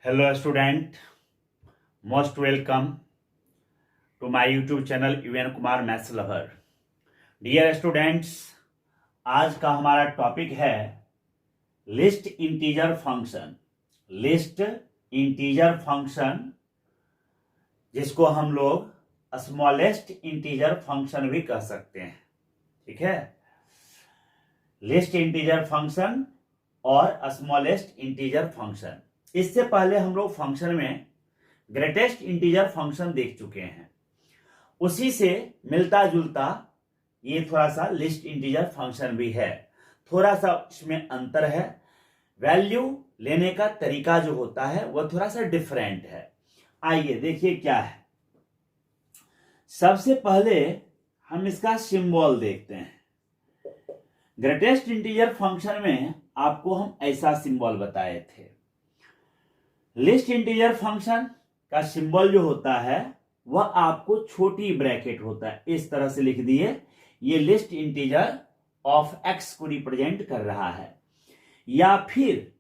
Hello student, most welcome to my YouTube channel UN Kumar maths lover. Dear students, आज का हमारा topic है least integer function. Least integer function जिसको हम लोग स्मॉलेस्ट इंटीजर फंक्शन भी कह सकते हैं। ठीक है, लिस्ट इंटीजर फंक्शन और स्मॉलेस्ट इंटीजर फंक्शन। इससे पहले हम लोग फंक्शन में ग्रेटेस्ट इंटीजर फंक्शन देख चुके हैं, उसी से मिलता जुलता ये थोड़ा सा लिस्ट इंटीजर फंक्शन भी है। थोड़ा सा इसमें अंतर है, वैल्यू लेने का तरीका जो होता है वह थोड़ा सा डिफरेंट है। आइए देखिए क्या है। सबसे पहले हम इसका सिंबल देखते हैं। ग्रेटेस्ट इंटीजर फंक्शन में आपको हम ऐसा सिंबल बताए थे। लिस्ट इंटीजर फंक्शन का सिंबल जो होता है वह आपको छोटी ब्रैकेट होता है, इस तरह से लिख दिए, ये लिस्ट इंटीजर ऑफ एक्स को रिप्रेजेंट कर रहा है। या फिर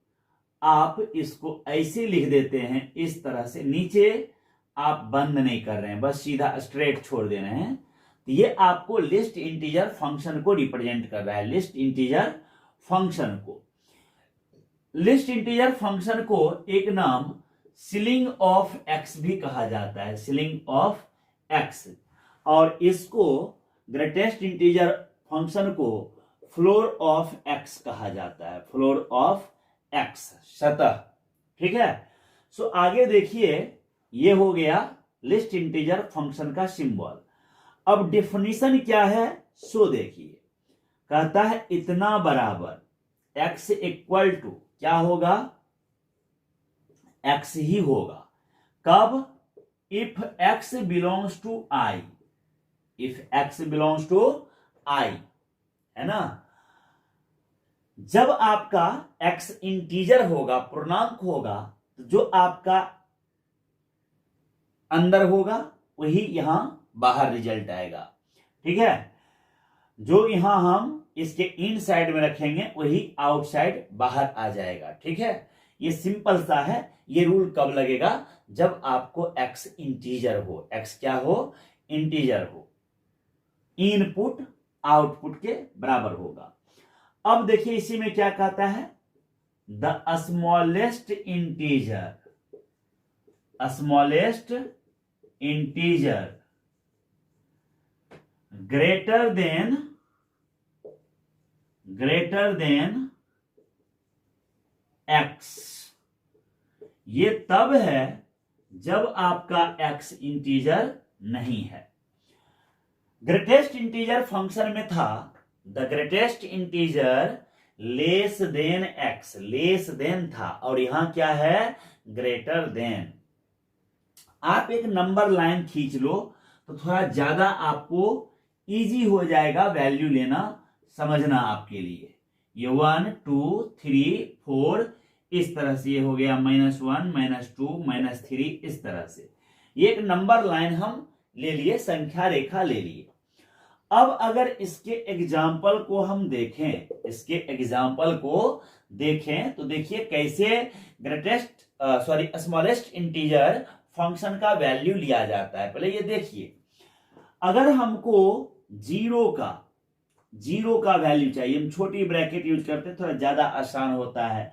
आप इसको ऐसे लिख देते हैं, इस तरह से, नीचे आप बंद नहीं कर रहे हैं, बस सीधा स्ट्रेट छोड़ दे रहे हैं, तो ये आपको लिस्ट इंटीजर फंक्शन को रिप्रेजेंट कर रहा है। लिस्ट इंटीजर फंक्शन को, लिस्ट इंटीजर फंक्शन को एक नाम सीलिंग ऑफ एक्स भी कहा जाता है, सीलिंग ऑफ एक्स। और इसको ग्रेटेस्ट इंटीजर फंक्शन को फ्लोर ऑफ एक्स कहा जाता है, फ्लोर ऑफ एक्स, सतह। ठीक है, सो आगे देखिए, ये हो गया लिस्ट इंटीजर फंक्शन का सिंबल। अब डेफिनेशन क्या है सो देखिए, कहता है इतना बराबर एक्स इक्वल टू क्या होगा, एक्स ही होगा। कब? If x belongs to I, if x belongs to I, है ना। जब आपका एक्स इंटीजर होगा, पूर्णांक होगा, तो जो आपका अंदर होगा वही यहां बाहर रिजल्ट आएगा। ठीक है, जो यहां हम इसके इन साइड में रखेंगे वही आउटसाइड बाहर आ जाएगा। ठीक है, ये सिंपल सा है। ये रूल कब लगेगा? जब आपको एक्स इंटीजर हो, एक्स क्या हो, इंटीजर हो, इनपुट आउटपुट के बराबर होगा। अब देखिए इसी में क्या कहता है, the smallest integer, smallest integer greater than x. ये तब है जब आपका एक्स इंटीजर नहीं है। ग्रेटेस्ट इंटीजर फंक्शन में था the greatest integer less than x, less than था, और यहां क्या है, ग्रेटर देन। आप एक नंबर लाइन खींच लो तो थोड़ा ज्यादा आपको इजी हो जाएगा वैल्यू लेना, समझना आपके लिए। ये 1 2 3 4 इस तरह से, ये हो गया -1 -2 -3, इस तरह से ये एक नंबर लाइन हम ले लिए, संख्या रेखा ले लिए। अब अगर इसके एग्जाम्पल को हम देखें, इसके एग्जाम्पल को देखें तो देखिए कैसे ग्रेटेस्ट स्मॉलेस्ट इंटीजर फंक्शन का वैल्यू लिया जाता है। पहले ये देखिए, अगर हमको जीरो का वैल्यू चाहिए, हम छोटी ब्रैकेट यूज करते हैं, थोड़ा ज्यादा आसान होता है।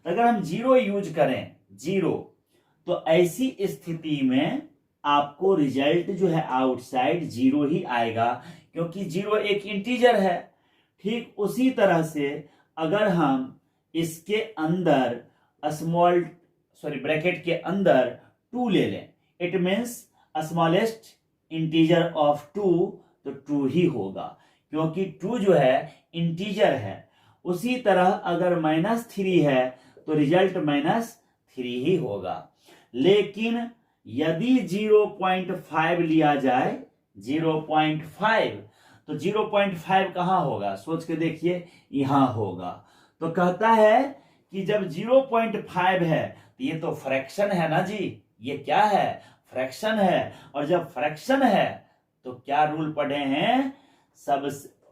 तो अगर हम 0 यूज करें, 0, तो ऐसी स्थिति में आपको रिजल्ट जो है आउटसाइड 0 ही आएगा, क्योंकि 0 एक इंटीजर है। ठीक उसी तरह से अगर हम इसके अंदर ब्रैकेट के अंदर 2 ले लें, it means smallest integer of 2, तो 2 ही होगा, क्योंकि 2 जो है इंटीजर है। उसी तरह अगर -3 है तो रिजल्ट -3 ही होगा। लेकिन यदि 0.5 लिया जाए, 0.5, तो 0.5 कहां होगा, सोच के देखिए, यहां होगा। तो कहता है कि जब 0.5 है तो ये तो फ्रैक्शन है ना जी, ये क्या है, फ्रैक्शन है। और जब फ्रैक्शन है तो क्या रूल पढ़े हैं,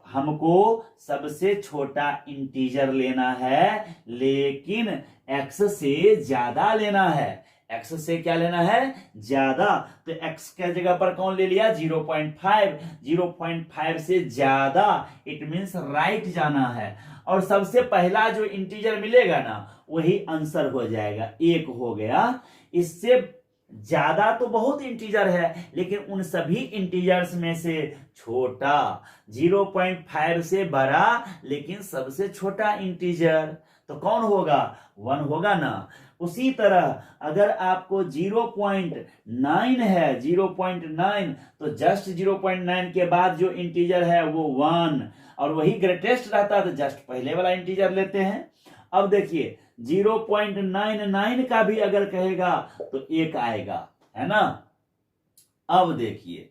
हमको सबसे छोटा इंटीजर लेना है, लेकिन एक्स से ज्यादा लेना है, x से क्या लेना है, ज्यादा। तो x के जगह पर कौन ले लिया, 0.5। 0.5 से ज्यादा, इट मीन्स राइट जाना है। और सबसे पहला जो इंटीजर मिलेगा ना वही आंसर हो जाएगा, 1 हो गया। इससे ज्यादा तो बहुत इंटीजर है, लेकिन उन सभी इंटीजर्स में से छोटा, 0.5 से बड़ा लेकिन सबसे छोटा इंटीजर तो कौन होगा, 1 होगा ना। उसी तरह अगर आपको 0.9 है, 0.9, तो जस्ट 0.9 के बाद जो इंटीजर है वो 1, और वही ग्रेटेस्ट रहता तो जस्ट पहले वाला इंटीजर लेते हैं। अब देखिए 0.99 का भी अगर कहेगा तो 1 आएगा, है ना। अब देखिए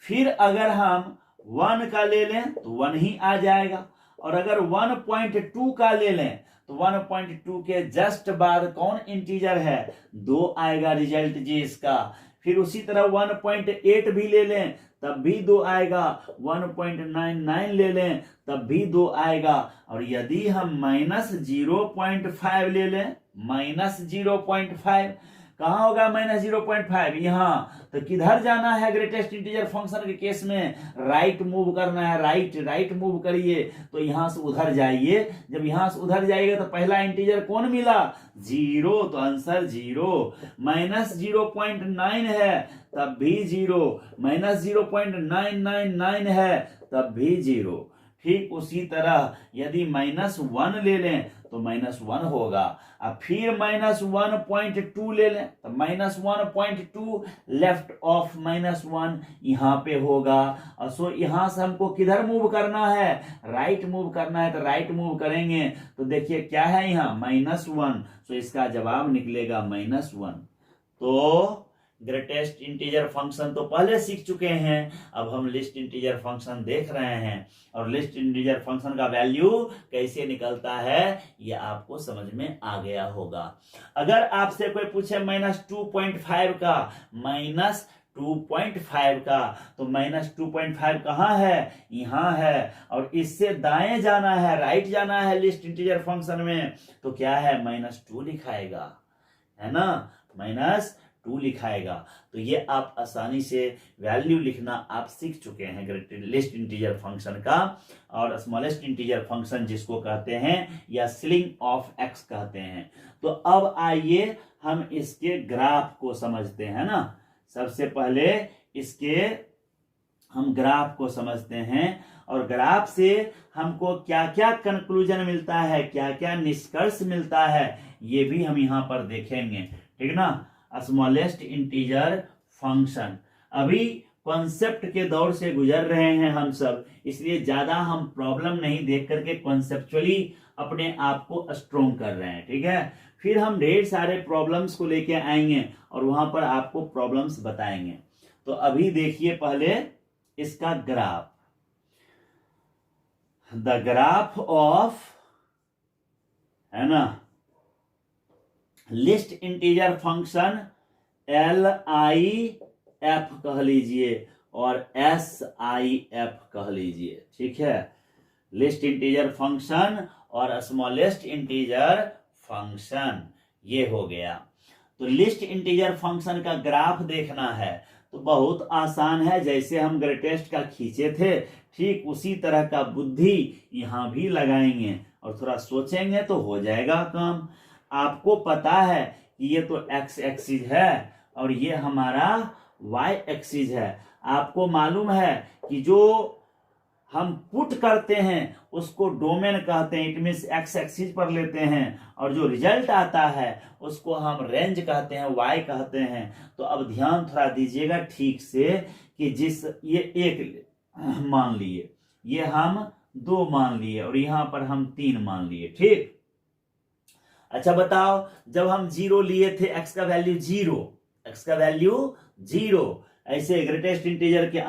फिर अगर हम 1 का ले लें तो 1 ही आ जाएगा, और अगर 1.2 का ले लें तो 1.2 के जस्ट बाद कौन इंटीजर है, 2 आएगा रिजल्ट जी इसका। फिर उसी तरह 1.8 भी ले लें तब भी 2 आएगा, 1.99 ले लें तब भी 2 आएगा। और यदि हम -0.5 ले लें, -0.5 कहां होगा, -0.5 यहां। तो किधर जाना है ग्रेटेस्ट इंटीजर फंक्शन के केस में, राइट मूव करना है, राइट मूव करिए। तो यहां से उधर जाइए, जब यहां से उधर जाइएगा तो पहला इंटीजर कौन मिला, 0, तो आंसर 0। -0.9 है तब भी 0, -0.999 है तब भी 0। ठीक उसी तरह यदि -1 ले लें तो -1 होगा। अब फिर -1.2 ले लें तो -1.2 लेफ्ट ऑफ -1 यहां पे होगा। और सो यहां से हमको किधर मूव करना है, राइट मूव करना है, तो राइट मूव करेंगे तो देखिए क्या है यहाँ, -1। सो इसका जवाब निकलेगा -1। तो ग्रेटेस्ट इंटीजर फंक्शन तो पहले सीख चुके हैं, अब हम लिस्ट इंटीजर फंक्शन देख रहे हैं। और लिस्ट इंटीजर फंक्शन का वैल्यू कैसे निकलता है ये आपको समझ में आ गया होगा। अगर आपसे कोई पूछे -2.5 का, -2.5 का, तो -2.5 कहाँ है, यहाँ है। और इससे दाएं जाना है, राइट जाना है लिस्ट इंटीजर फंक्शन में, तो क्या है, -2 लिखाएगा, है ना, -2 लिखाएगा। तो ये आप आसानी से वैल्यू लिखना आप सीख चुके हैं लिस्ट इंटीजर फंक्शन का। और स्मॉलेस्ट इंटीजर फंक्शन जिसको कहते हैं या सीलिंग ऑफ एक्स कहते हैं। तो अब आइए हम इसके ग्राफ को समझते हैं ना। सबसे पहले इसके हम ग्राफ को समझते हैं, और ग्राफ से हमको क्या क्या कंक्लूजन मिलता है, क्या क्या निष्कर्ष मिलता है, ये भी हम यहां पर देखेंगे, ठीक ना। स्मॉलेस्ट इंटीजर फंक्शन, अभी कॉन्सेप्ट के दौर से गुजर रहे हैं हम सब, इसलिए ज्यादा हम प्रॉब्लम नहीं देख करके कॉन्सेप्चुअली अपने आप को स्ट्रोंग कर रहे हैं, ठीक है। फिर हम ढेर सारे प्रॉब्लम्स को लेके आएंगे और वहां पर आपको प्रॉब्लम्स बताएंगे। तो अभी देखिए पहले इसका ग्राफ, द ग्राफ ऑफ, है ना, लिस्ट इंटीजर फंक्शन LIF कह लीजिए और SIF कह लीजिए, ठीक है। लिस्ट इंटीजर फंक्शन और स्मॉलेस्ट इंटीजर फंक्शन, ये हो गया। तो लिस्ट इंटीजर फंक्शन का ग्राफ देखना है तो बहुत आसान है, जैसे हम ग्रेटेस्ट का खींचे थे ठीक उसी तरह का बुद्धि यहां भी लगाएंगे और थोड़ा सोचेंगे तो हो जाएगा काम। आपको पता है कि ये तो एक्स एक्सिस है और ये हमारा वाई एक्सिस है। आपको मालूम है कि जो हम पुट करते हैं उसको डोमेन कहते हैं, इट मींस एक्स एक्सिस पर लेते हैं, और जो रिजल्ट आता है उसको हम रेंज कहते हैं, वाई कहते हैं। तो अब ध्यान थोड़ा दीजिएगा ठीक से कि जिस ये एक मान लिए, ये हम 2 मान लिए और यहां पर हम 3 मान लिए, ठीक। अच्छा बताओ, जब हम 0 लिए थे, एक्स का वैल्यू 0, एक्स का वैल्यू 0, ऐसे ग्रेटेस्ट इंटीजर के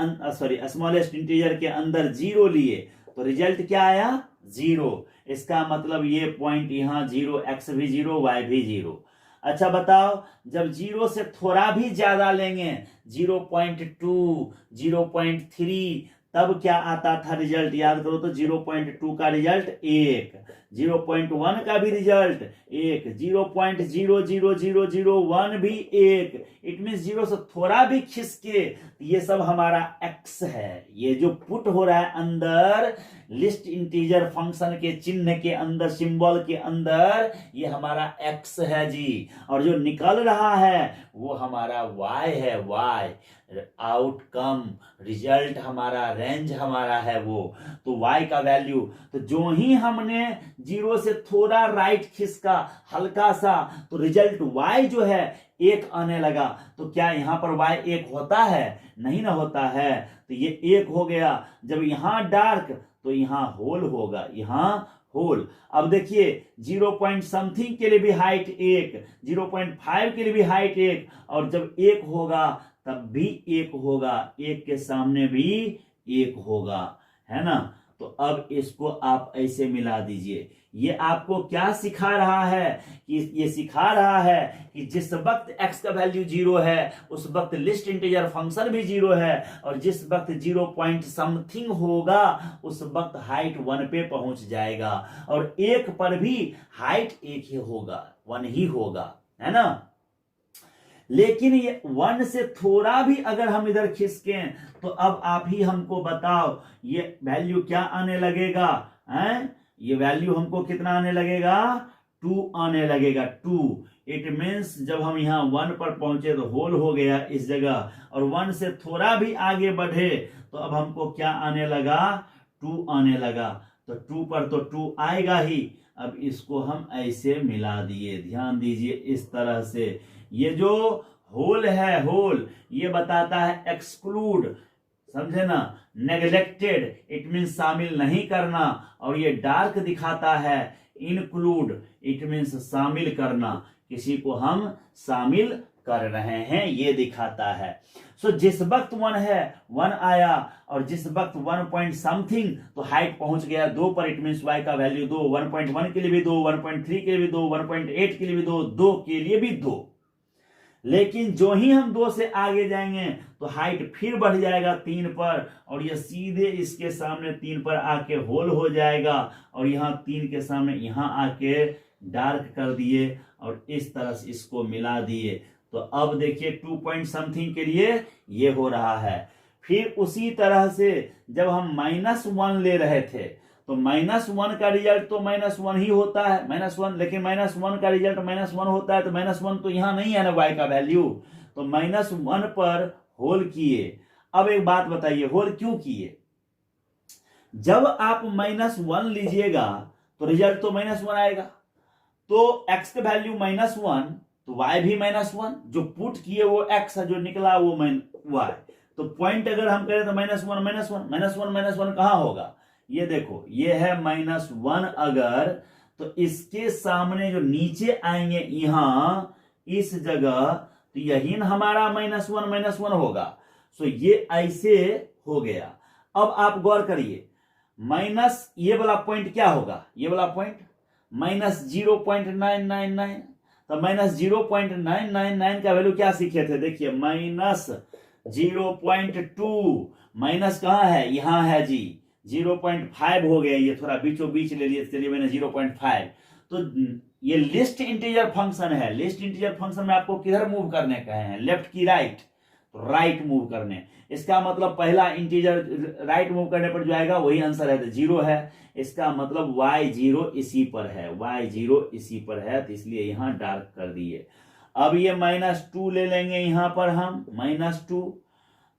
स्मॉलेस्ट इंटीजर के अंदर 0 लिए तो रिजल्ट क्या आया, 0। इसका मतलब ये पॉइंट यहां 0, एक्स भी 0, वाई भी 0। अच्छा बताओ, जब 0 से थोड़ा भी ज्यादा लेंगे, 0.2, 0.3, तब क्या आता था रिजल्ट, याद करो तो 0.2 का रिजल्ट 1, 0.1 का भी रिजल्ट 1, 0.00001 भी 1। इट मीन 0 से थोड़ा भी खिसके ये सब हमारा x है। ये जो पुट हो रहा है अंदर लिस्ट इंटीजर फंक्शन के चिन्ह के अंदर, सिंबल के अंदर, ये हमारा x है जी। और जो निकल रहा है वो हमारा y है, y आउटकम, रिजल्ट हमारा, रेंज हमारा है वो। तो y का वैल्यू, तो जो ही हमने 0 से थोड़ा राइट खिसका हल्का सा, तो रिजल्ट y जो है 1 आने लगा। तो क्या यहां पर y 1 होता है? नहीं ना होता है। तो ये 1 हो गया। जब यहां डार्क तो यहां होल होगा, यहां होल। अब देखिए 0 पॉइंट समथिंग के लिए भी हाइट 1, 0.5 के लिए भी हाइट 1, और जब 1 होगा तब भी 1 होगा, 1 के सामने भी 1 होगा, है ना। तो अब इसको आप ऐसे मिला दीजिए। ये आपको क्या सिखा रहा है कि ये सिखा रहा है कि जिस वक्त x का वैल्यू 0 है उस वक्त लिस्ट इंटीजर फंक्शन भी 0 है, और जिस वक्त 0 पॉइंट समथिंग होगा उस वक्त हाइट 1 पे पहुंच जाएगा, और 1 पर भी हाइट 1 ही होगा, 1 ही होगा, है ना। लेकिन ये 1 से थोड़ा भी अगर हम इधर खिसकें तो अब आप ही हमको बताओ ये वैल्यू क्या आने लगेगा, हैं? ये वैल्यू हमको कितना आने लगेगा? 2 आने लगेगा, 2। इट मीन्स जब हम यहाँ 1 पर पहुंचे तो होल हो गया इस जगह, और 1 से थोड़ा भी आगे बढ़े तो अब हमको क्या आने लगा? 2 आने लगा। तो 2 पर तो 2 आएगा ही। अब इसको हम ऐसे मिला दिए, ध्यान दीजिए इस तरह से। ये जो होल है, होल ये बताता है एक्सक्लूड, समझे ना, नेग्लेक्टेड, इट मीन शामिल नहीं करना, और ये डार्क दिखाता है इंक्लूड, इट मीन्स शामिल करना, किसी को हम शामिल कर रहे हैं, ये दिखाता है। सो जिस वक्त 1 है 1 आया, और जिस वक्त 1 पॉइंट समथिंग तो हाइट पहुंच गया 2 पर, इट मीन्स y का वैल्यू 2, 1.1 के लिए भी 2, 1.3 के लिए भी 2, 1.8 के लिए भी 2, 2 के लिए भी 2। लेकिन जो ही हम 2 से आगे जाएंगे तो हाइट फिर बढ़ जाएगा 3 पर, और यह सीधे इसके सामने 3 पर आके होल हो जाएगा, और यहाँ 3 के सामने यहाँ आके डार्क कर दिए, और इस तरह से इसको मिला दिए। तो अब देखिए 2 पॉइंट समथिंग के लिए ये हो रहा है। फिर उसी तरह से जब हम -1 ले रहे थे तो -1 का रिजल्ट तो -1 ही होता है, -1, लेकिन -1 का रिजल्ट -1 होता है, तो -1 तो यहां नहीं है ना y का वैल्यू, तो -1 पर होल किए। अब एक बात बताइए, होल क्यों किए? जब आप -1 लीजिएगा तो रिजल्ट तो -1 आएगा, तो x का वैल्यू -1 तो y भी -1, जो पुट किए वो x है, जो निकला वो y। तो पॉइंट अगर हम करें तो -1 कहां होगा? ये देखो, ये है -1 अगर, तो इसके सामने जो नीचे आएंगे यहां इस जगह, तो यही हमारा -1 होगा। सो ये ऐसे हो गया। अब आप गौर करिए, माइनस ये वाला पॉइंट क्या होगा? ये वाला पॉइंट -0.999, तो -0.999 का वैल्यू क्या सीखे थे? देखिए -0.2, माइनस कहां है? यहां है जी, 0.5 हो गया, ये थोड़ा बीचों बीच ले लिए, चलिए मैंने 0.5। तो ये लिस्ट इंटीजर फंक्शन है। लिस्ट इंटीजर फंक्शन में आपको किधर मूव करने कहे हैं? लेफ्ट की राइट? तो राइट मूव करने। इसका मतलब पहला इंटीजर राइट मूव करने पर जो आएगा वही आंसर है, तो 0 है। इसका मतलब y0 इसी पर है, y0 इसी पर है, तो इसलिए यहां डार्क कर दिए। अब ये -2 ले लेंगे यहां पर हम, -2,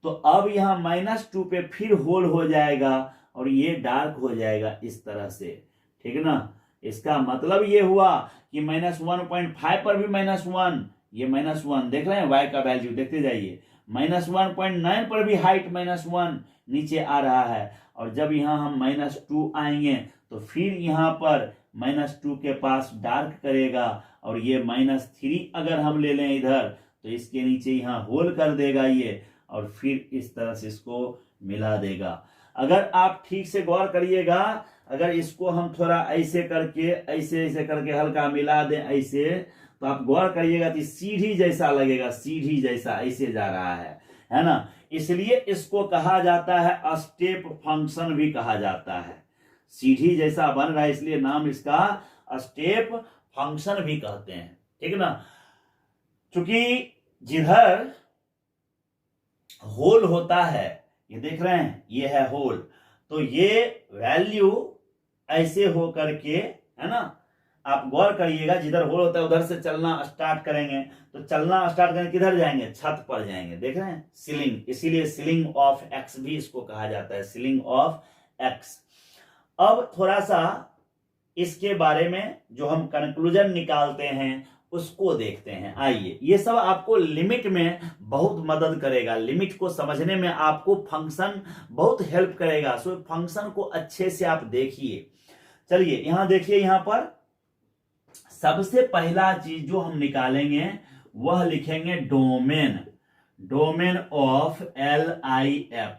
तो अब यहां -2 पे फिर होल हो जाएगा, और ये डार्क हो जाएगा इस तरह से, ठीक ना। इसका मतलब ये हुआ कि -1.5 पर भी -1, ये -1 देख रहे हैं, y का वैल्यू देखते जाइए, -1.9 पर भी हाइट -1 नीचे आ रहा है, और जब यहां हम -2 आएंगे तो फिर यहां पर -2 के पास डार्क करेगा, और ये -3 अगर हम ले लें इधर तो इसके नीचे यहां होल कर देगा ये, और फिर इस तरह से इसको मिला देगा। अगर आप ठीक से गौर करिएगा, अगर इसको हम थोड़ा ऐसे करके ऐसे करके हल्का मिला दें ऐसे, तो आप गौर करिएगा कि सीढ़ी जैसा लगेगा, सीढ़ी जैसा ऐसे जा रहा है ना। इसलिए इसको कहा जाता है स्टेप फंक्शन भी कहा जाता है। सीढ़ी जैसा बन रहा है इसलिए नाम इसका स्टेप फंक्शन भी कहते हैं, ठीक है ना। क्योंकि जिधर होल होता है, ये देख रहे हैं, ये है होल, तो ये वैल्यू ऐसे हो करके, है ना, आप गौर करिएगा, जिधर होल होता है उधर से चलना स्टार्ट करेंगे, तो चलना स्टार्ट करेंगे किधर जाएंगे, छत पर जाएंगे, देख रहे हैं, सीलिंग, इसीलिए सीलिंग ऑफ एक्स भी इसको कहा जाता है, सीलिंग ऑफ एक्स। अब थोड़ा सा इसके बारे में जो हम कंक्लूजन निकालते हैं उसको देखते हैं। आइए, ये सब आपको लिमिट में बहुत मदद करेगा, लिमिट को समझने में आपको फंक्शन बहुत हेल्प करेगा। सो फंक्शन को अच्छे से आप देखिए। चलिए यहां देखिए, यहां पर सबसे पहला चीज जो हम निकालेंगे वह लिखेंगे डोमेन, डोमेन ऑफ LIF।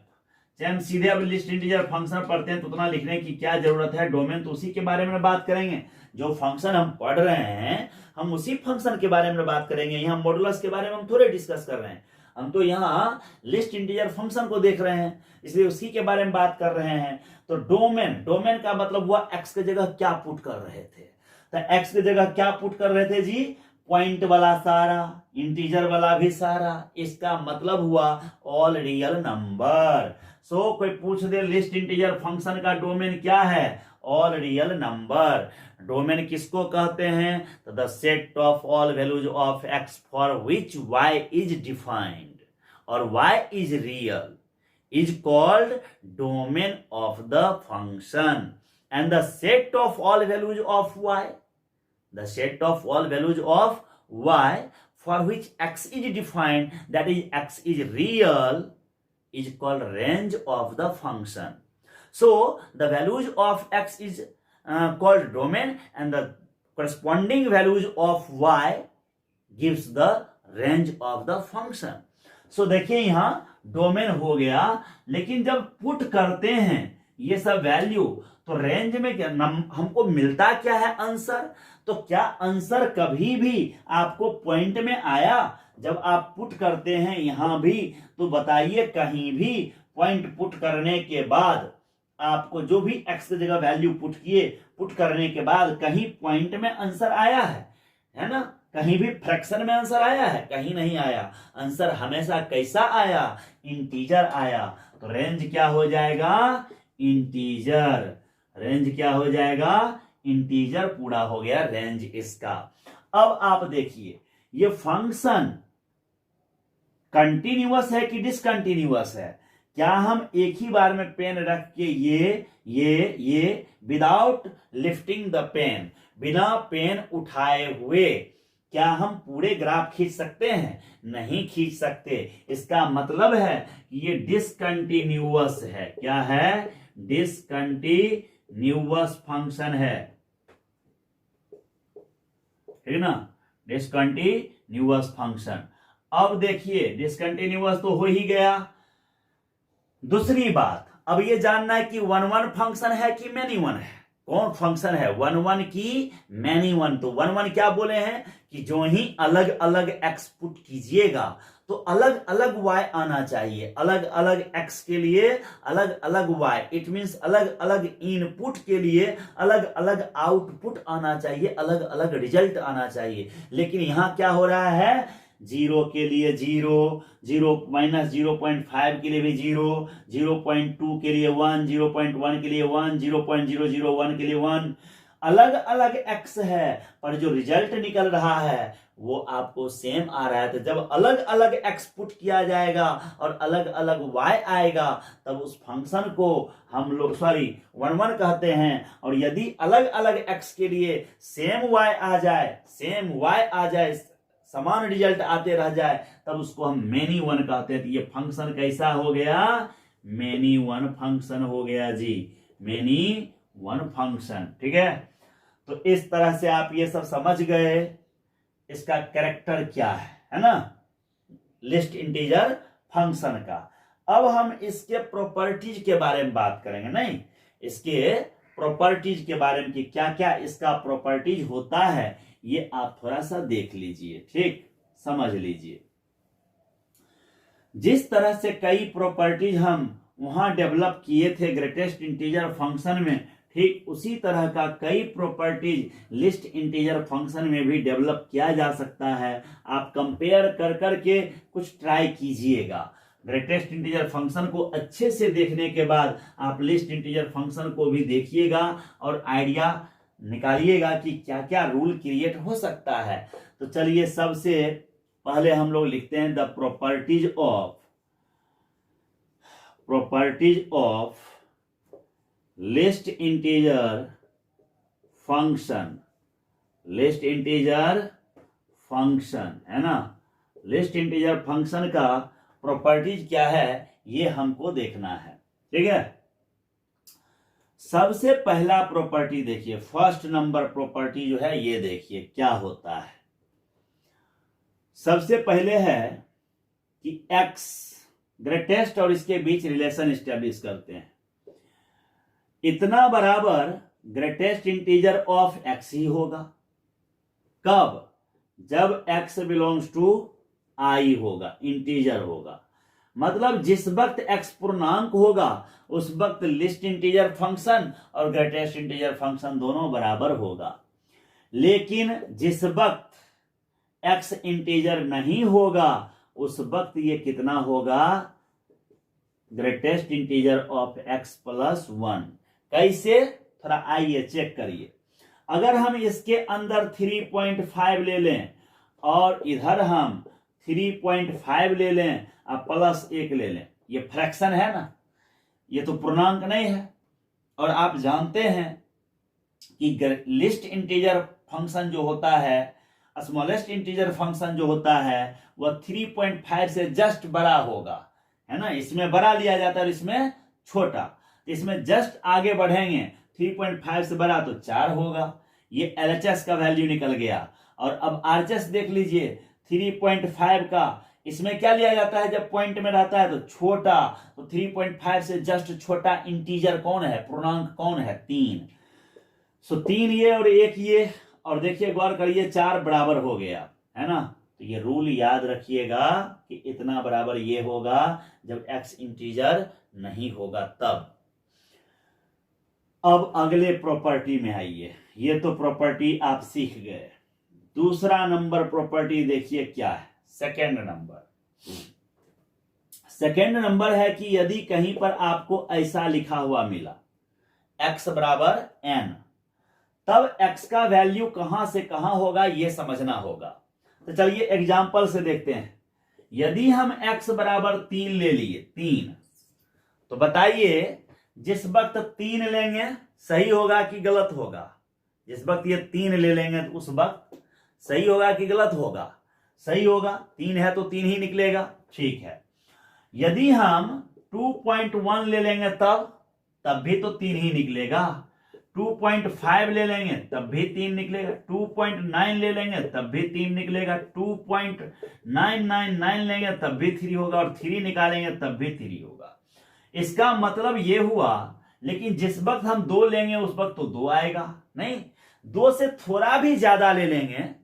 हम सीधे अब लिस्ट इंटीजर फंक्शन पढ़ते हैं तो उतना लिखने की क्या जरूरत है, डोमेन तो उसी के बारे में बात करेंगे, जो फंक्शन हम पढ़ रहे हैं हम उसी फंक्शन के बारे में बात करेंगे। यहाँ मॉडुलस के बारे में हम थोड़े डिस्कस कर रहे हैं, हम तो यहाँ लिस्ट इंटीजर फंक्शन को देख रहे हैं, इसलिए उसी के बारे में बात कर रहे हैं। तो डोमेन, डोमेन का मतलब हुआ एक्स की जगह क्या पुट कर रहे थे, तो एक्स की जगह क्या पुट कर रहे थे जी, पॉइंट वाला सारा, इंटीजर वाला भी सारा, इसका मतलब हुआ ऑल रियल नंबर। सो कोई पूछ दे लिस्ट इंटीजर फंक्शन का डोमेन क्या है, ऑल रियल नंबर। डोमेन किसको कहते हैं, तो the set of all values of x for which y is defined और y is real is called domain of the function, and the set of all values of y, the set of all values of y for which x is defined, that is x is real, is called range of the function. So the values of x is called domain, and the corresponding values of y gives the range of the function. So देखिए यहाँ domain हो गया, लेकिन जब put करते हैं ये सब वैल्यू तो रेंज में क्या हमको मिलता क्या है, आंसर। तो क्या आंसर कभी भी आपको पॉइंट में आया जब आप पुट करते हैं यहां भी, तो बताइए कहीं भी पॉइंट पुट करने के बाद आपको जो भी एक्स की जगह वैल्यू पुट किए, पुट करने के बाद कहीं पॉइंट में आंसर आया है ना, कहीं भी फ्रैक्शन में आंसर आया है, कहीं नहीं आया। आंसर हमेशा कैसा आया, इंटीजर आया। तो रेंज क्या हो जाएगा, इंटीजर। रेंज क्या हो जाएगा, इंटीजर। पूरा हो गया रेंज इसका। अब आप देखिए ये फंक्शन कंटिन्यूअस है कि डिसकंटिन्यूअस है। क्या हम एक ही बार में पेन रख के ये विदाउट लिफ्टिंग द पेन, बिना पेन उठाए हुए क्या हम पूरे ग्राफ खींच सकते हैं, नहीं खींच सकते। इसका मतलब है कि ये डिसकंटिन्यूअस है। क्या है, डिसकंटिन्यूअस फंक्शन है, ठीक ना, डिसकंटिन्यूअस फंक्शन। अब देखिए डिसकंटिन्यूअस तो हो ही गया। दूसरी बात, अब ये जानना है कि 1-1 फंक्शन है कि मैनी वन है। कौन फंक्शन है, 1-1 की मैनी वन। तो 1-1 क्या बोले हैं कि जो ही अलग अलग एक्स पुट कीजिएगा तो अलग अलग वाई आना चाहिए, अलग अलग एक्स के लिए अलग अलग वाई, इट मींस अलग अलग इनपुट के लिए अलग अलग आउटपुट आना चाहिए, अलग अलग रिजल्ट आना चाहिए। लेकिन यहां क्या हो रहा है, 0 के लिए 0, 0-0.5 के लिए भी 0, 0.2 के लिए 1, 0.1 के लिए 1, 0.001 के लिए 1, अलग अलग एक्स है, पर जो रिजल्ट निकल रहा है वो आपको सेम आ रहा है। तो जब अलग अलग एक्स पुट किया जाएगा और अलग अलग वाई आएगा तब उस फंक्शन को हम लोग 1-1 कहते हैं। और यदि अलग अलग एक्स के लिए सेम वाई आ जाए, समान रिजल्ट आते रह जाए, तब उसको हम मैनी वन कहते हैं। तो ये फंक्शन कैसा हो गया, मैनी वन फंक्शन हो गया जी, मैनी वन फंक्शन, ठीक है। तो इस तरह से आप ये सब समझ गए इसका कैरेक्टर क्या है ना, लिस्ट इंटीजर फंक्शन का। अब हम इसके प्रॉपर्टीज के बारे में बात करेंगे, नहीं, इसके प्रॉपर्टीज के बारे में कि क्या क्या इसका प्रॉपर्टीज होता है, ये आप थोड़ा सा देख लीजिए, ठीक, समझ लीजिए। जिस तरह से कई प्रॉपर्टीज हम वहां डेवलप किए थे ग्रेटेस्ट इंटीजर फंक्शन में, ठीक उसी तरह का कई प्रॉपर्टीज लिस्ट इंटीजर फंक्शन में भी डेवलप किया जा सकता है। आप कंपेयर कर करके कुछ ट्राई कीजिएगा। ग्रेटेस्ट इंटीजर फंक्शन को अच्छे से देखने के बाद आप लिस्ट इंटीजर फंक्शन को भी देखिएगा और आइडिया निकालिएगा कि क्या क्या रूल क्रिएट हो सकता है। तो चलिए सबसे पहले हम लोग लिखते हैं the properties of list integer function है ना। लिस्ट इंटीजर फंक्शन का प्रॉपर्टीज क्या है ये हमको देखना है, ठीक है। सबसे पहला प्रॉपर्टी देखिए, फर्स्ट नंबर प्रॉपर्टी जो है ये देखिए क्या होता है। सबसे पहले है कि x ग्रेटेस्ट और इसके बीच रिलेशन स्टैब्लिश करते हैं। इतना बराबर ग्रेटेस्ट इंटीजर ऑफ x ही होगा। कब? जब x बिलोंग्स टू i होगा, इंटीजर होगा। मतलब जिस वक्त x पूर्णांक होगा उस वक्त लिस्ट इंटीजर फंक्शन और ग्रेटेस्ट इंटीजर फंक्शन दोनों बराबर होगा। लेकिन जिस वक्त x इंटीजर नहीं होगा उस वक्त ये कितना होगा? Greatest integer of x plus 1। कैसे? थोड़ा आइए चेक करिए। अगर हम इसके अंदर 3.5 ले लें और इधर हम 3.5 ले लें और प्लस 1 ले लें, ये फ्रैक्शन है ना, ये तो पूर्णांक नहीं है। और आप जानते हैं कि लिस्ट इंटीजर फंक्शन जो होता है, स्मॉलेस्ट इंटीजर फंक्शन जो होता है वह 3.5 से जस्ट बड़ा होगा, है ना। इसमें बड़ा लिया जाता है और इसमें छोटा। इसमें जस्ट आगे बढ़ेंगे 3.5 से बड़ा तो 4 होगा। ये LHS का वैल्यू निकल गया। और अब RHS देख लीजिए, 3.5 का इसमें क्या लिया जाता है जब पॉइंट में रहता है तो छोटा। तो 3.5 से जस्ट छोटा इंटीजर कौन है, पूर्णांक कौन है? 3। सो 3 ये और 1 ये, और देखिए गौर करिए 4 बराबर हो गया, है ना। तो ये रूल याद रखिएगा कि इतना बराबर ये होगा जब x इंटीजर नहीं होगा तब। अब अगले प्रॉपर्टी में आइए। ये तो प्रॉपर्टी आप सीख गए। दूसरा नंबर प्रॉपर्टी देखिए क्या है, सेकेंड नंबर है कि यदि कहीं पर आपको ऐसा लिखा हुआ मिला x बराबर n, तब x का वैल्यू कहां से कहां होगा ये समझना होगा। तो चलिए एग्जांपल से देखते हैं। यदि हम x बराबर 3 ले लिए, 3, तो बताइए जिस वक्त 3 लेंगे सही होगा कि गलत होगा? जिस वक्त ये 3 ले लेंगे तो उस वक्त सही होगा कि गलत होगा? सही होगा। 3 है तो 3 ही निकलेगा, ठीक है। यदि हम 2.1 ले लेंगे तब भी तो 3 ही निकलेगा। 2.5 ले लेंगे तब भी 3 निकलेगा। 2.9 ले लेंगे तब भी 3 निकलेगा। 2.999 लेंगे तब भी 3 होगा, और 3 निकालेंगे तब भी 3 होगा। इसका मतलब ये हुआ, लेकिन जिस वक्त हम 2 लेंगे उस वक्त तो 2 आएगा नहीं। 2 से थोड़ा भी ज्यादा ले लेंगे,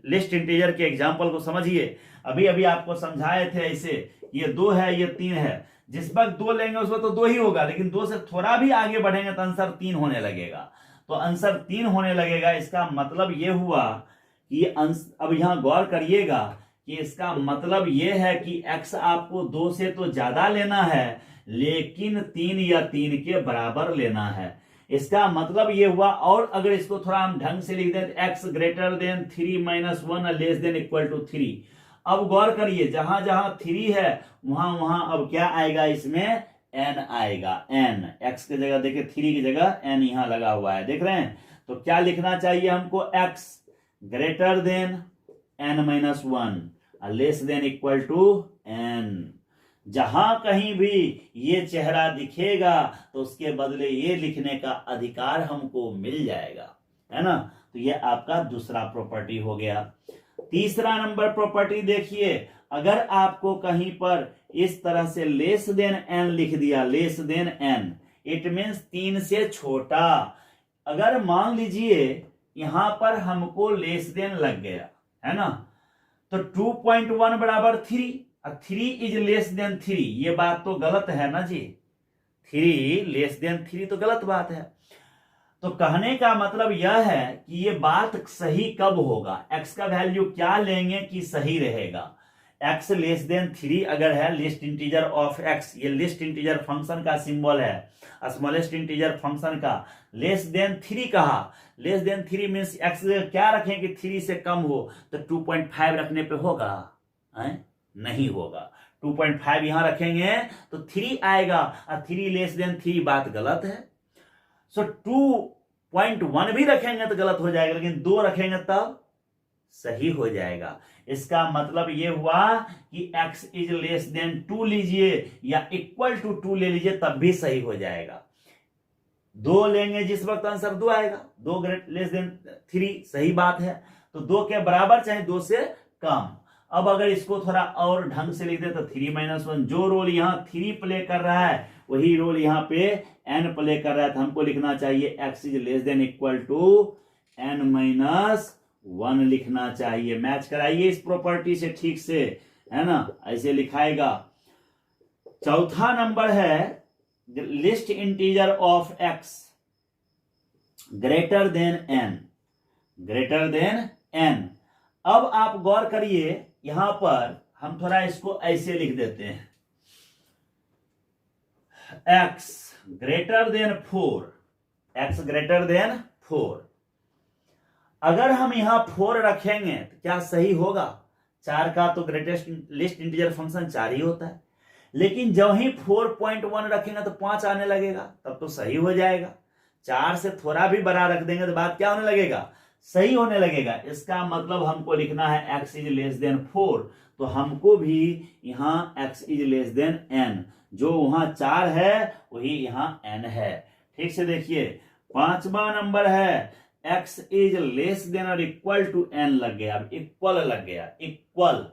लिस्ट इंटीजर के एग्जांपल को समझिए। अभी अभी आपको समझाए थे ऐसे, ये 2 है ये 3 है। जिस वक्त 2 लेंगे उस वक्त तो 2 ही होगा, लेकिन 2 से थोड़ा भी आगे बढ़ेंगे तो आंसर 3 होने लगेगा। तो आंसर 3 होने लगेगा। इसका मतलब ये हुआ कि अब यहां गौर करिएगा कि इसका मतलब ये है कि x आपको 2 से तो ज्यादा लेना है, लेकिन 3 या 3 के बराबर लेना है। इसका मतलब ये हुआ। और अगर इसको थोड़ा हम ढंग से लिख दें तो x greater than 3 - 1 less than equal to 3। अब गौर करिए, जहां जहां 3 है वहां वहां अब क्या आएगा? इसमें n आएगा। n x की जगह देखिए 3 की जगह n यहां लगा हुआ है, देख रहे हैं। तो क्या लिखना चाहिए हमको? x greater than n - 1 less than equal to n। जहां कहीं भी ये चेहरा दिखेगा तो उसके बदले ये लिखने का अधिकार हमको मिल जाएगा, है ना। तो ये आपका दूसरा प्रॉपर्टी हो गया। तीसरा नंबर प्रॉपर्टी देखिए, अगर आपको कहीं पर इस तरह से लेस देन n लिख दिया, less than n, it means 3 से छोटा। अगर मान लीजिए यहां पर हमको लेस देन लग गया, है ना, तो 2.1 बराबर 3 3 इज लेस देन 3, ये बात तो गलत है ना जी, 3 लेस देन 3 तो गलत बात है। तो कहने का मतलब यह है कि ये बात सही कब होगा, x का वैल्यू क्या लेंगे कि सही रहेगा। x लेस देन 3 अगर है, लिस्ट इंटीजर ऑफ x, ये लिस्ट इंटीजर फंक्शन का सिंबल है, स्मॉलेस्ट इंटीजर फंक्शन का। लेस देन 3 कहा, लेस देन 3 मीन्स x क्या रखें कि 3 से कम हो, तो 2.5 रखने पे होगा है? नहीं होगा। 2.5 यहां रखेंगे तो 3 आएगा, और 3 लेस देन 3 बात गलत है। सो 2.1 भी रखेंगे तो गलत हो जाएगा, लेकिन 2 रखेंगे तब सही हो जाएगा। इसका मतलब ये हुआ कि x इज लेस देन 2 लीजिए या इक्वल टू 2 ले लीजिए, तब भी सही हो जाएगा। 2 लेंगे जिस वक्त आंसर 2 आएगा, 2 ग्रेट लेस देन 3, सही बात है। तो 2 के बराबर चाहे 2 से कम। अब अगर इसको थोड़ा और ढंग से लिख दे तो 3 - 1, जो रोल यहां 3 प्ले कर रहा है वही रोल यहां पे n प्ले कर रहा है, तो हमको लिखना चाहिए x is less than equal to n - 1 लिखना चाहिए। मैच कराइए इस प्रॉपर्टी से ठीक से, है ना, ऐसे लिखाएगा। चौथा नंबर है least integer of x greater than n, greater than n। अब आप गौर करिए, यहां पर हम थोड़ा इसको ऐसे लिख देते हैं, x greater then 4, x greater then 4। अगर हम यहां 4 रखेंगे तो क्या सही होगा? 4 का तो ग्रेटेस्ट लिस्ट इंटीजर फंक्शन 4 ही होता है, लेकिन जब ही 4.1 रखेंगे तो 5 आने लगेगा, तब तो सही हो जाएगा। 4 से थोड़ा भी बड़ा रख देंगे तो बात क्या होने लगेगा? सही होने लगेगा। इसका मतलब हमको लिखना है x इज लेस देन 4, तो हमको भी यहां x is less then n, जो वहां 4 है वही यहां n है। ठीक से देखिए, 5वां नंबर है x इज लेस देन और इक्वल टू n लग गया, अब इक्वल लग गया, इक्वल।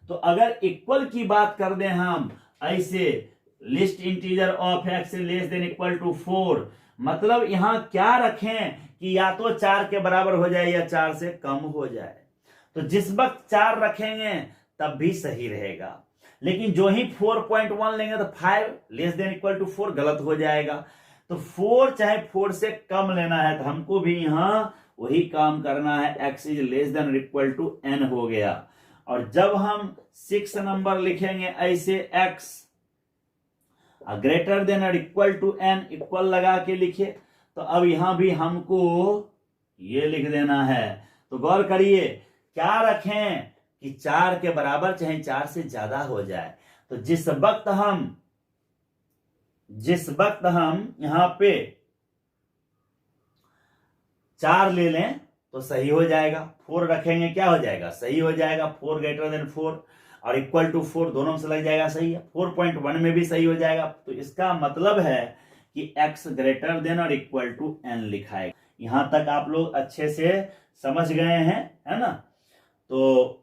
तो अगर इक्वल की बात कर दें हम ऐसे, least integer of x less than equal to 4, मतलब यहां क्या रखें कि या तो 4 के बराबर हो जाए या 4 से कम हो जाए। तो जिस वक्त 4 रखेंगे तब भी सही रहेगा, लेकिन जो ही 4.1 लेंगे तो 5 लेस देन इक्वल टू 4 गलत हो जाएगा। तो 4 चाहे 4 से कम लेना है, तो हमको भी यहां वही काम करना है, x is less than equal to n हो गया। और जब हम 6 नंबर लिखेंगे ऐसे, x ग्रेटर देन और इक्वल टू n, इक्वल लगा के लिखे, तो अब यहां भी हमको ये लिख देना है। तो गौर करिए, क्या रखें कि 4 के बराबर चाहे 4 से ज्यादा हो जाए। तो जिस वक्त हम यहां पे 4 ले लें तो सही हो जाएगा, 4 रखेंगे क्या हो जाएगा? सही हो जाएगा। 4 ग्रेटर देन 4 और इक्वल टू 4 दोनों से लग जाएगा, सही है। 4.1 में भी सही हो जाएगा। तो इसका मतलब है कि x ग्रेटर देन और इक्वल टू n लिखाएगा। यहां तक आप लोग अच्छे से समझ गए हैं, है ना? तो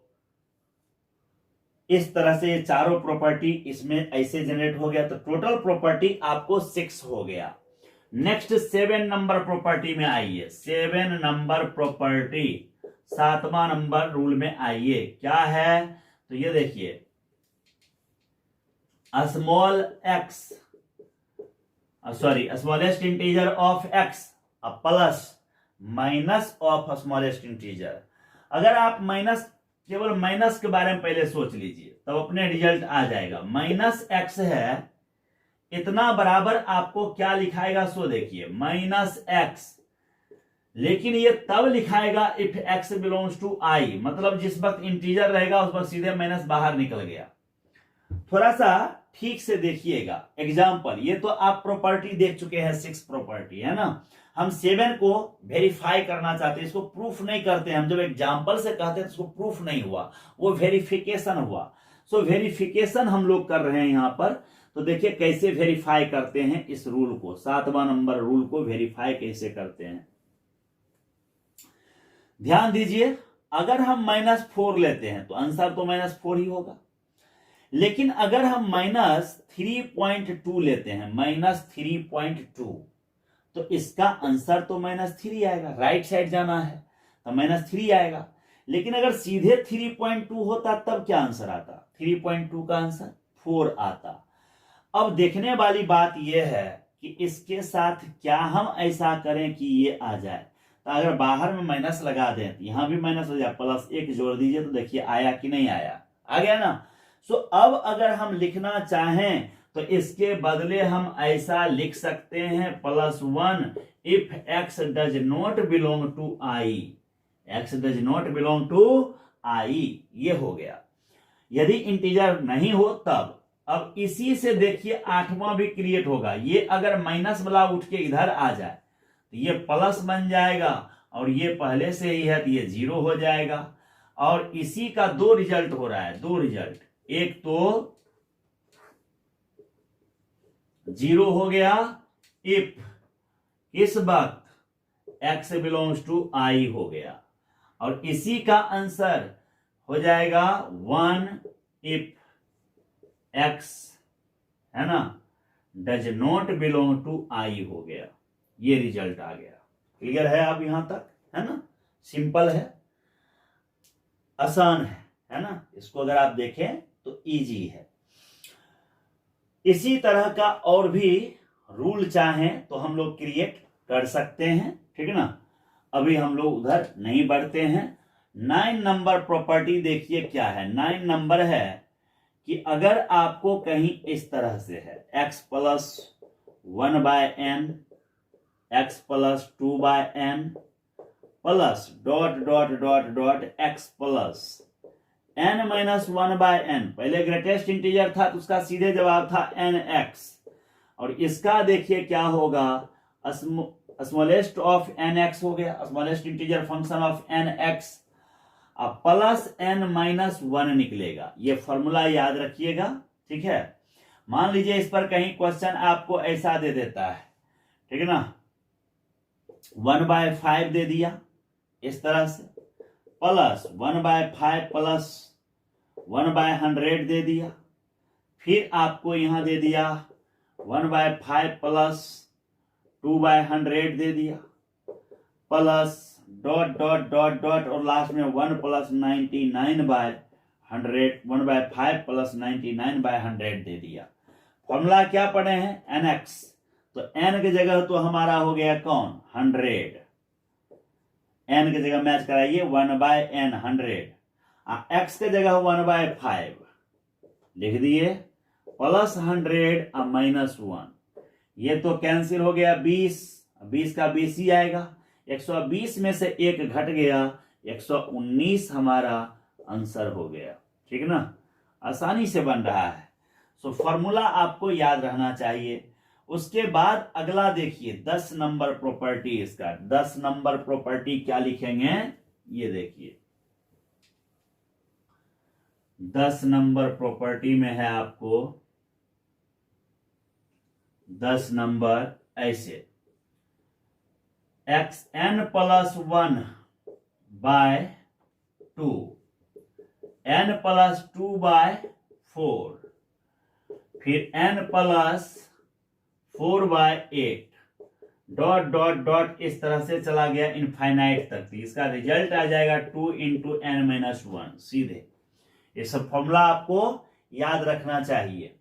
इस तरह से ये चारों प्रॉपर्टी इसमें ऐसे जनरेट हो गया। तो टोटल प्रॉपर्टी आपको 6 हो गया। नेक्स्ट 7 नंबर प्रॉपर्टी में आइए। 7 नंबर प्रॉपर्टी, 7वां नंबर रूल में आइए। क्या है? तो ये देखिए, smallest integer of x plus minus of smallest integer. अगर आप केवल माइनस के बारे में पहले सोच लीजिए, तब अपने रिजल्ट आ जाएगा। -x है, इतना बराबर आपको क्या लिखाएगा? सो देखिए, -x, लेकिन ये तब लिखाएगा if x belongs to i, मतलब जिस वक्त इंटीजर रहेगा उस वक्त सीधे माइनस बाहर निकल गया। थोड़ा सा ठीक से देखिएगा एग्जाम्पल। ये तो आप प्रॉपर्टी देख चुके हैं, 6 प्रॉपर्टी, है ना? हम 7 को वेरीफाई करना चाहते हैं, इसको प्रूफ नहीं करते हैं। हम जब एग्जाम्पल से कहते हैं तो इसको प्रूफ नहीं हुआ, वो वेरिफिकेशन हुआ। सो वेरिफिकेशन हम लोग कर रहे हैं यहां पर। तो देखिए कैसे वेरीफाई करते हैं इस रूल को, 7वां नंबर रूल को वेरीफाई कैसे करते हैं। ध्यान दीजिए, अगर हम -4 लेते हैं तो आंसर तो -4 ही होगा, लेकिन अगर हम -3.2 लेते हैं, -3.2, तो इसका आंसर तो -3 आएगा। राइट साइड जाना है तो -3 आएगा। लेकिन अगर सीधे 3.2 होता तब क्या आंसर आता? 3.2 का आंसर 4 आता। अब देखने वाली बात यह है कि इसके साथ क्या हम ऐसा करें कि ये आ जाए। तो अगर बाहर में माइनस लगा दें तो यहां भी माइनस हो जाए, +1 जोड़ दीजिए तो देखिए आया कि नहीं आया, आ गया ना। सो अब अगर हम लिखना चाहें तो इसके बदले हम ऐसा लिख सकते हैं +1 if x does not belong to i, x does not belong to i, ये हो गया। यदि इंटीजर नहीं हो तब। अब इसी से देखिए 8वां भी क्रिएट होगा। ये अगर माइनस वाला उठ के इधर आ जाए तो ये प्लस बन जाएगा, और ये पहले से ही है तो ये 0 हो जाएगा। और इसी का 2 रिजल्ट हो रहा है, 2 रिजल्ट। एक तो 0 हो गया इफ इस वक्त x बिलोंग्स टू i हो गया, और इसी का आंसर हो जाएगा 1 इफ x है ना does not belong to i हो गया। ये रिजल्ट आ गया। क्लियर है अब यहां तक, है ना? सिंपल है, आसान है ना? इसको अगर आप देखें तो इजी है। इसी तरह का और भी रूल चाहें तो हम लोग क्रिएट कर सकते हैं, ठीक है ना? अभी हम लोग उधर नहीं बढ़ते हैं। 9 नंबर प्रॉपर्टी देखिए क्या है। 9 नंबर है कि अगर आपको कहीं इस तरह से है x + 1/n, x + 2/n plus ... x + n-1/n। पहले ग्रेटेस्ट इंटीजर था तो उसका सीधे जवाब था nx, और इसका देखिए क्या होगा, स्मॉलेस्ट ऑफ nx हो गया, smallest integer function of nx, अब +n-1 निकलेगा। ये फॉर्मूला याद रखिएगा, ठीक है? मान लीजिए इस पर कहीं क्वेश्चन आपको ऐसा दे देता है, ठीक है ना, 1/5 दे दिया इस तरह से, प्लस 1/5 प्लस 1/100 दे दिया, फिर आपको यहां दे दिया 1/5 प्लस 2/100 दे दिया, प्लस ... और लास्ट में 1 + 99/100, 1/5 + 99/100 दे दिया। फॉर्मूला क्या पढ़े हैं? nx। तो n की जगह तो हमारा हो गया कौन? 100। n की जगह मैच कराइए 1/n 100, x की जगह 1/5 लिख दिए, प्लस 100 -1, ये तो कैंसिल हो गया। 20 का 20 ही आएगा, 120 में से 1 घट गया, 119 हमारा आंसर हो गया, ठीक ना? आसानी से बन रहा है। सो फॉर्मूला आपको याद रहना चाहिए। उसके बाद अगला देखिए 10 नंबर प्रॉपर्टी। इसका 10 नंबर प्रॉपर्टी क्या लिखेंगे, ये देखिए। 10 नंबर प्रॉपर्टी में है आपको 10 नंबर ऐसे, xn + 1/2, n + 2/4, फिर n + 4/8, ... इस तरह से चला गया इनफाइनाइट तक। इसका रिजल्ट आ जाएगा 2 × n-1 सीधे। ये सब फॉर्मूला आपको याद रखना चाहिए।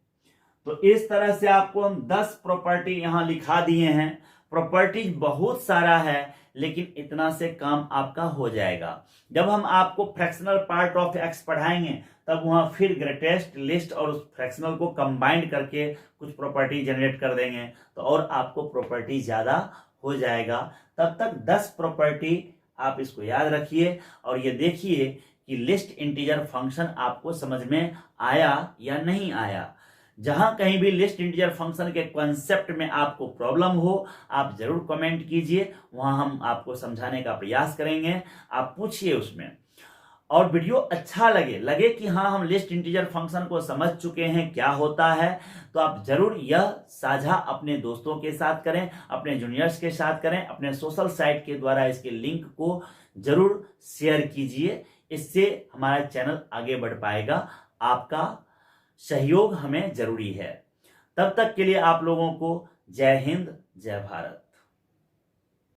तो इस तरह से आपको हम 10 प्रॉपर्टी यहां लिखा दिए हैं। प्रॉपर्टीज बहुत सारा है, लेकिन इतना से काम आपका हो जाएगा। जब हम आपको फ्रैक्शनल पार्ट ऑफ x पढ़ाएंगे तब वहां फिर ग्रेटेस्ट लिस्ट और उस फ्रैक्शनल को कंबाइंड करके कुछ प्रॉपर्टी जनरेट कर देंगे, तो और आपको प्रॉपर्टी ज्यादा हो जाएगा। तब तक 10 प्रॉपर्टी आप इसको याद रखिए, और ये देखिए कि लिस्ट इंटीजर फंक्शन आपको समझ में आया या नहीं आया। जहां कहीं भी लिस्ट इंटीजर फंक्शन के कॉन्सेप्ट में आपको प्रॉब्लम हो, आप जरूर कमेंट कीजिए, वहां हम आपको समझाने का प्रयास करेंगे। आप पूछिए उसमें। और वीडियो अच्छा लगे कि हाँ हम लिस्ट इंटीजर फंक्शन को समझ चुके हैं क्या होता है, तो आप जरूर यह साझा अपने दोस्तों के साथ करें, अपने जूनियर्स के साथ करें, अपने सोशल साइट के द्वारा इसके लिंक को जरूर शेयर कीजिए। इससे हमारा चैनल आगे बढ़ पाएगा। आपका सहयोग हमें जरूरी है। तब तक के लिए आप लोगों को जय हिंद, जय भारत।